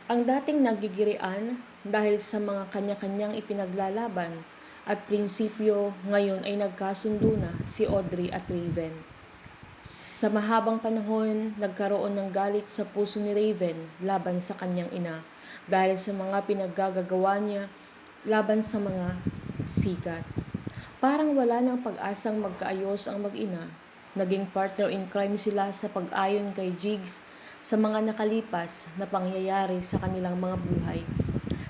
Ang dating nagigirian dahil sa mga kanya-kanyang ipinaglalaban at prinsipyo ngayon ay nagkasundo na si Audrey at Raven. Sa mahabang panahon, nagkaroon ng galit sa puso ni Raven laban sa kanyang ina dahil sa mga pinaggagawa niya laban sa mga sikat. Parang wala nang pag-asang magkaayos ang mag-ina. Naging partner in crime sila sa pag-ayon kay Jigs sa mga nakalipas na pangyayari sa kanilang mga buhay.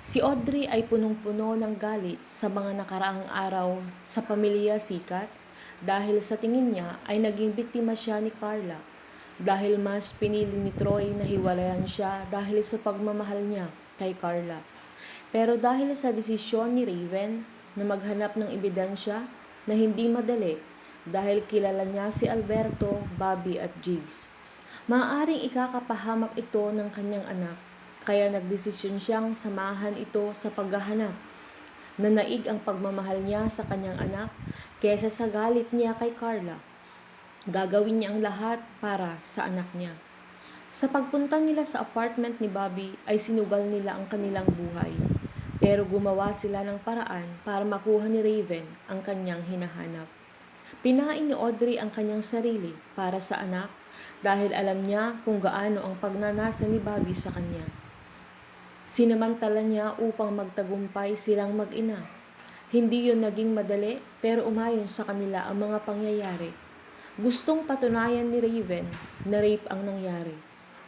Si Audrey ay punong-puno ng galit sa mga nakaraang araw sa pamilya Sikat dahil sa tingin niya ay naging biktima siya ni Carla dahil mas pinili ni Troy na hiwalayan siya dahil sa pagmamahal niya kay Carla. Pero dahil sa desisyon ni Raven na maghanap ng ebidensya na hindi madali dahil kilala niya si Alberto, Bobby at Jigs, maaaring ikakapahamak ito ng kanyang anak kaya nagdesisyon siyang samahan ito sa paghahanap. Nanaig ang pagmamahal niya sa kanyang anak kaysa sa galit niya kay Carla. Gagawin niya ang lahat para sa anak niya. Sa pagpunta nila sa apartment ni Bobby ay sinugal nila ang kanilang buhay. Pero gumawa sila ng paraan para makuha ni Raven ang kanyang hinahanap. Pinain ni Audrey ang kanyang sarili para sa anak dahil alam niya kung gaano ang pagnanasa ni Bobby sa kanya. Sinamantala niya upang magtagumpay silang mag-ina. Hindi yun naging madali pero umayon sa kanila ang mga pangyayari. Gustong patunayan ni Raven na rape ang nangyari.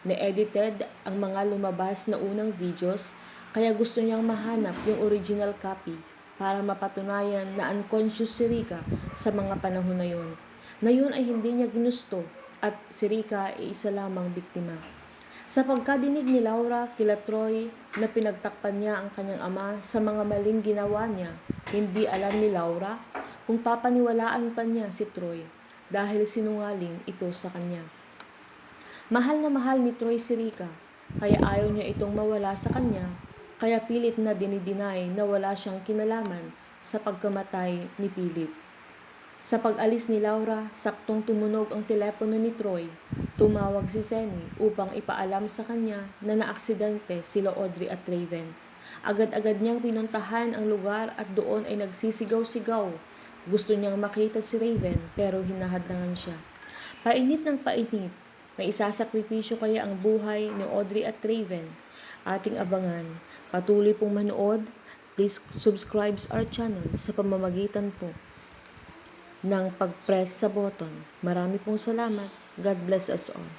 Na-edited ang mga lumabas na unang videos kaya gusto niyang mahanap yung original copy para mapatunayan na unconscious si Rika sa mga panahon na yun. Na yun ay hindi niya ginusto at si Rika ay isa lamang biktima. Sa pagkadinig ni Laura kila Troy na pinagtakpan niya ang kanyang ama sa mga maling ginawa niya, hindi alam ni Laura kung papaniwalaan pa niya si Troy dahil sinungaling ito sa kanya. Mahal na mahal ni Troy si Rika, kaya ayaw niya itong mawala sa kanya, kaya pilit na dinidinay na wala siyang kinalaman sa pagkamatay ni Philip. Sa pag-alis ni Laura, saktong tumunog ang telepono ni Troy. Tumawag si Senny upang ipaalam sa kanya na naaksidente sila Audrey at Raven. Agad-agad niyang pinuntahan ang lugar at doon ay nagsisigaw-sigaw. Gusto niyang makita si Raven pero hinahadlangan siya. Painit ng painit, may isasakripisyo kaya ang buhay ni Audrey at Raven? Ating abangan. Patuloy pong manood. Please subscribe our channel sa pamamagitan po ng pag-press sa button. Marami pong salamat. God bless us all.